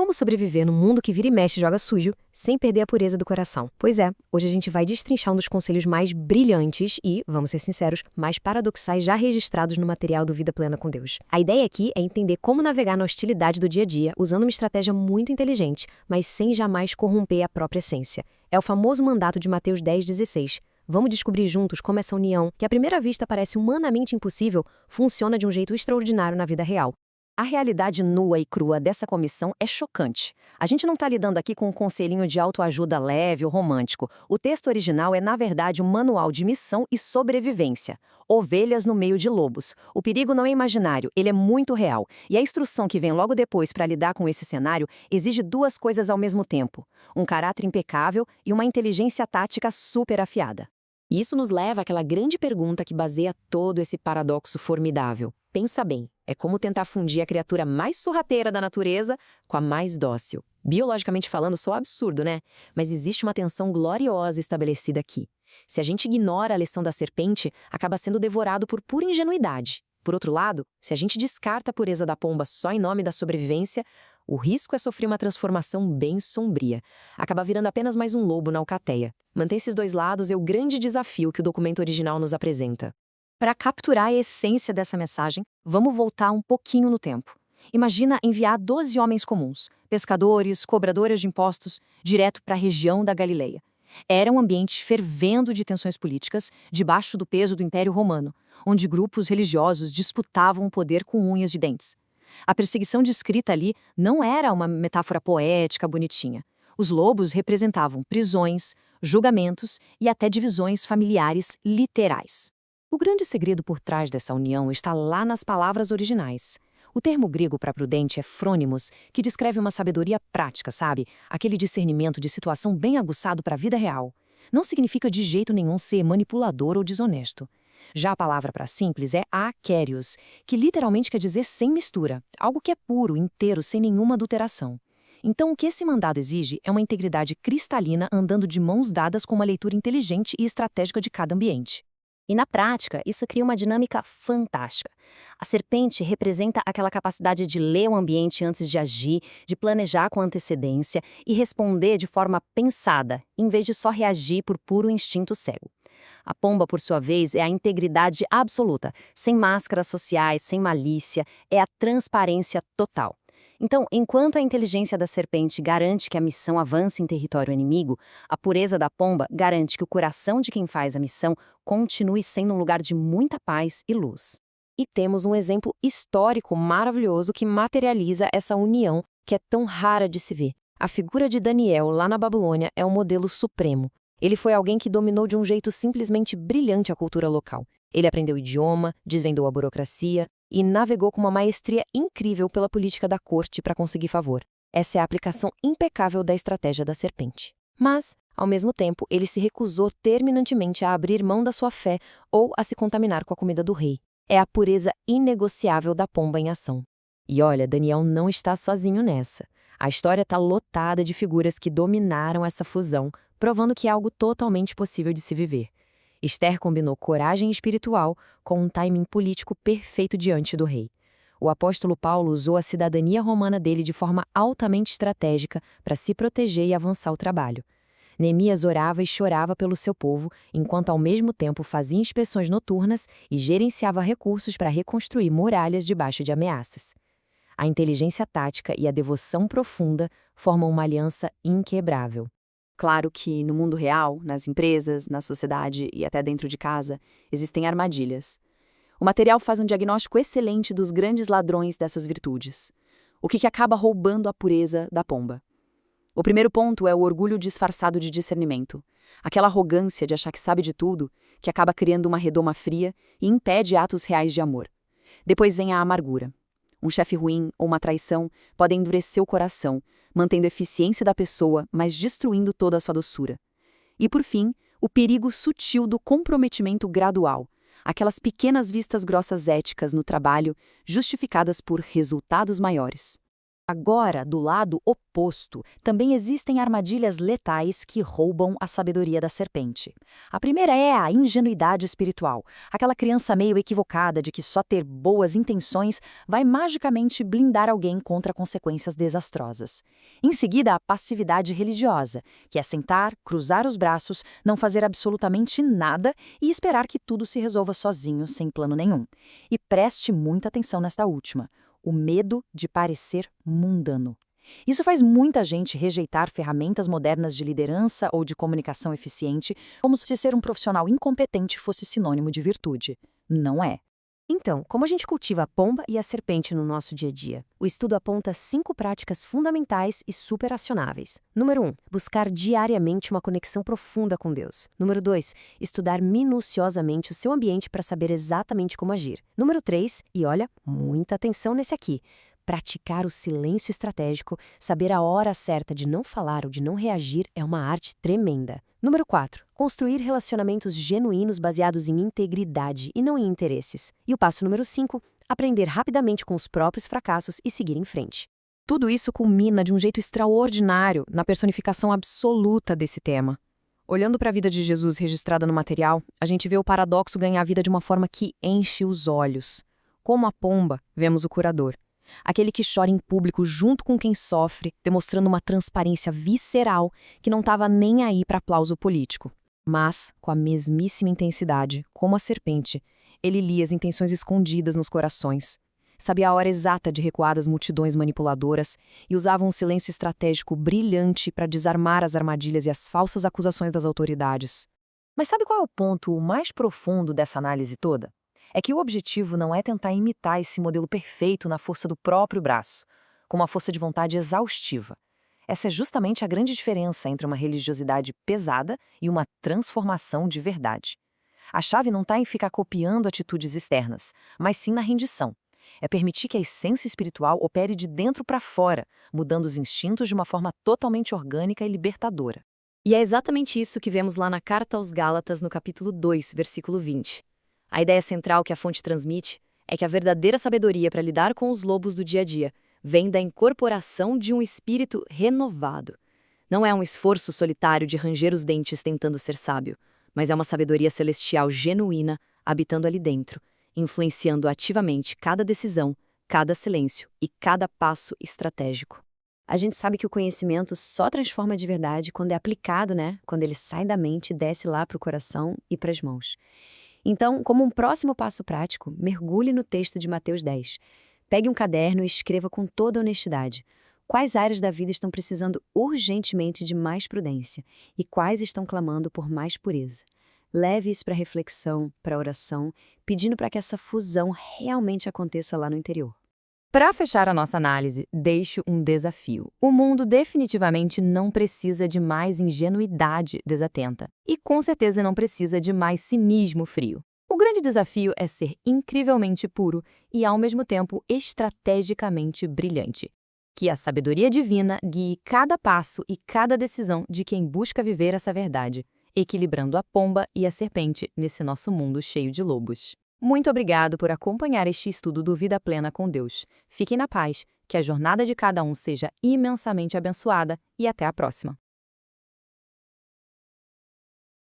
Como sobreviver num mundo que vira e mexe e joga sujo, sem perder a pureza do coração? Pois é, hoje a gente vai destrinchar um dos conselhos mais brilhantes e, vamos ser sinceros, mais paradoxais já registrados no material do Vida Plena com Deus. A ideia aqui é entender como navegar na hostilidade do dia a dia, usando uma estratégia muito inteligente, mas sem jamais corromper a própria essência. É o famoso mandato de Mateus 10,16. Vamos descobrir juntos como essa união, que à primeira vista parece humanamente impossível, funciona de um jeito extraordinário na vida real. A realidade nua e crua dessa comissão é chocante. A gente não está lidando aqui com um conselhinho de autoajuda leve ou romântico. O texto original é, na verdade, um manual de missão e sobrevivência. Ovelhas no meio de lobos. O perigo não é imaginário, ele é muito real. E a instrução que vem logo depois para lidar com esse cenário exige duas coisas ao mesmo tempo: um caráter impecável e uma inteligência tática super afiada. Isso nos leva àquela grande pergunta que baseia todo esse paradoxo formidável. Pensa bem, é como tentar fundir a criatura mais sorrateira da natureza com a mais dócil. Biologicamente falando, soa absurdo, né? Mas existe uma tensão gloriosa estabelecida aqui. Se a gente ignora a lição da serpente, acaba sendo devorado por pura ingenuidade. Por outro lado, se a gente descarta a pureza da pomba só em nome da sobrevivência, o risco é sofrer uma transformação bem sombria. Acaba virando apenas mais um lobo na alcateia. Manter esses dois lados é o grande desafio que o documento original nos apresenta. Para capturar a essência dessa mensagem, vamos voltar um pouquinho no tempo. Imagina enviar 12 homens comuns, pescadores, cobradores de impostos, direto para a região da Galileia. Era um ambiente fervendo de tensões políticas, debaixo do peso do Império Romano, onde grupos religiosos disputavam o poder com unhas de dentes. A perseguição descrita ali não era uma metáfora poética bonitinha. Os lobos representavam prisões, julgamentos e até divisões familiares literais. O grande segredo por trás dessa união está lá nas palavras originais. O termo grego para prudente é frônimos, que descreve uma sabedoria prática, sabe? Aquele discernimento de situação bem aguçado para a vida real. Não significa de jeito nenhum ser manipulador ou desonesto. Já a palavra para simples é akérios, que literalmente quer dizer sem mistura, algo que é puro, inteiro, sem nenhuma adulteração. Então, o que esse mandado exige é uma integridade cristalina andando de mãos dadas com uma leitura inteligente e estratégica de cada ambiente. E na prática, isso cria uma dinâmica fantástica. A serpente representa aquela capacidade de ler o ambiente antes de agir, de planejar com antecedência e responder de forma pensada, em vez de só reagir por puro instinto cego. A pomba, por sua vez, é a integridade absoluta, sem máscaras sociais, sem malícia, é a transparência total. Então, enquanto a inteligência da serpente garante que a missão avance em território inimigo, a pureza da pomba garante que o coração de quem faz a missão continue sendo um lugar de muita paz e luz. E temos um exemplo histórico maravilhoso que materializa essa união que é tão rara de se ver. A figura de Daniel, lá na Babilônia, é um modelo supremo. Ele foi alguém que dominou de um jeito simplesmente brilhante a cultura local. Ele aprendeu o idioma, desvendou a burocracia e navegou com uma maestria incrível pela política da corte para conseguir favor. Essa é a aplicação impecável da estratégia da serpente. Mas, ao mesmo tempo, ele se recusou terminantemente a abrir mão da sua fé ou a se contaminar com a comida do rei. É a pureza inegociável da pomba em ação. E olha, Daniel não está sozinho nessa. A história está lotada de figuras que dominaram essa fusão, provando que é algo totalmente possível de se viver. Esther combinou coragem espiritual com um timing político perfeito diante do rei. O apóstolo Paulo usou a cidadania romana dele de forma altamente estratégica para se proteger e avançar o trabalho. Neemias orava e chorava pelo seu povo, enquanto ao mesmo tempo fazia inspeções noturnas e gerenciava recursos para reconstruir muralhas debaixo de ameaças. A inteligência tática e a devoção profunda formam uma aliança inquebrável. Claro que, no mundo real, nas empresas, na sociedade e até dentro de casa, existem armadilhas. O material faz um diagnóstico excelente dos grandes ladrões dessas virtudes. O que acaba roubando a pureza da pomba? O primeiro ponto é o orgulho disfarçado de discernimento. Aquela arrogância de achar que sabe de tudo, que acaba criando uma redoma fria e impede atos reais de amor. Depois vem a amargura. Um chefe ruim ou uma traição podem endurecer o coração, mantendo a eficiência da pessoa, mas destruindo toda a sua doçura. E, por fim, o perigo sutil do comprometimento gradual, aquelas pequenas vistas grossas éticas no trabalho, justificadas por resultados maiores. Agora, do lado oposto, também existem armadilhas letais que roubam a sabedoria da serpente. A primeira é a ingenuidade espiritual, aquela criança meio equivocada de que só ter boas intenções vai magicamente blindar alguém contra consequências desastrosas. Em seguida, a passividade religiosa, que é sentar, cruzar os braços, não fazer absolutamente nada e esperar que tudo se resolva sozinho, sem plano nenhum. E preste muita atenção nesta última. O medo de parecer mundano. Isso faz muita gente rejeitar ferramentas modernas de liderança ou de comunicação eficiente, como se ser um profissional incompetente fosse sinônimo de virtude. Não é. Então, como a gente cultiva a pomba e a serpente no nosso dia a dia? O estudo aponta 5 práticas fundamentais e superacionáveis. Número 1, buscar diariamente uma conexão profunda com Deus. Número 2, estudar minuciosamente o seu ambiente para saber exatamente como agir. Número 3, e olha, muita atenção nesse aqui, praticar o silêncio estratégico, saber a hora certa de não falar ou de não reagir é uma arte tremenda. Número 4. Construir relacionamentos genuínos baseados em integridade e não em interesses. E o passo número 5. Aprender rapidamente com os próprios fracassos e seguir em frente. Tudo isso culmina de um jeito extraordinário na personificação absoluta desse tema. Olhando para a vida de Jesus registrada no material, a gente vê o paradoxo ganhar vida de uma forma que enche os olhos. Como a pomba, vemos o curador. Aquele que chora em público junto com quem sofre, demonstrando uma transparência visceral que não estava nem aí para aplauso político. Mas, com a mesmíssima intensidade, como a serpente, ele lia as intenções escondidas nos corações. Sabia a hora exata de recuar das multidões manipuladoras e usava um silêncio estratégico brilhante para desarmar as armadilhas e as falsas acusações das autoridades. Mas sabe qual é o ponto mais profundo dessa análise toda? É que o objetivo não é tentar imitar esse modelo perfeito na força do próprio braço, com uma força de vontade exaustiva. Essa é justamente a grande diferença entre uma religiosidade pesada e uma transformação de verdade. A chave não está em ficar copiando atitudes externas, mas sim na rendição. É permitir que a essência espiritual opere de dentro para fora, mudando os instintos de uma forma totalmente orgânica e libertadora. E é exatamente isso que vemos lá na Carta aos Gálatas, no capítulo 2, versículo 20. A ideia central que a fonte transmite é que a verdadeira sabedoria para lidar com os lobos do dia a dia vem da incorporação de um espírito renovado. Não é um esforço solitário de ranger os dentes tentando ser sábio, mas é uma sabedoria celestial genuína habitando ali dentro, influenciando ativamente cada decisão, cada silêncio e cada passo estratégico. A gente sabe que o conhecimento só transforma de verdade quando é aplicado, né? Quando ele sai da mente e desce lá para o coração e para as mãos. Então, como um próximo passo prático, mergulhe no texto de Mateus 10. Pegue um caderno e escreva com toda honestidade. Quais áreas da vida estão precisando urgentemente de mais prudência e quais estão clamando por mais pureza? Leve isso para reflexão, para oração, pedindo para que essa fusão realmente aconteça lá no interior. Para fechar a nossa análise, deixo um desafio. O mundo definitivamente não precisa de mais ingenuidade desatenta. E com certeza não precisa de mais cinismo frio. O grande desafio é ser incrivelmente puro e, ao mesmo tempo, estrategicamente brilhante. Que a sabedoria divina guie cada passo e cada decisão de quem busca viver essa verdade, equilibrando a pomba e a serpente nesse nosso mundo cheio de lobos. Muito obrigado por acompanhar este estudo do Vida Plena com Deus. Fiquem na paz, que a jornada de cada um seja imensamente abençoada e até a próxima.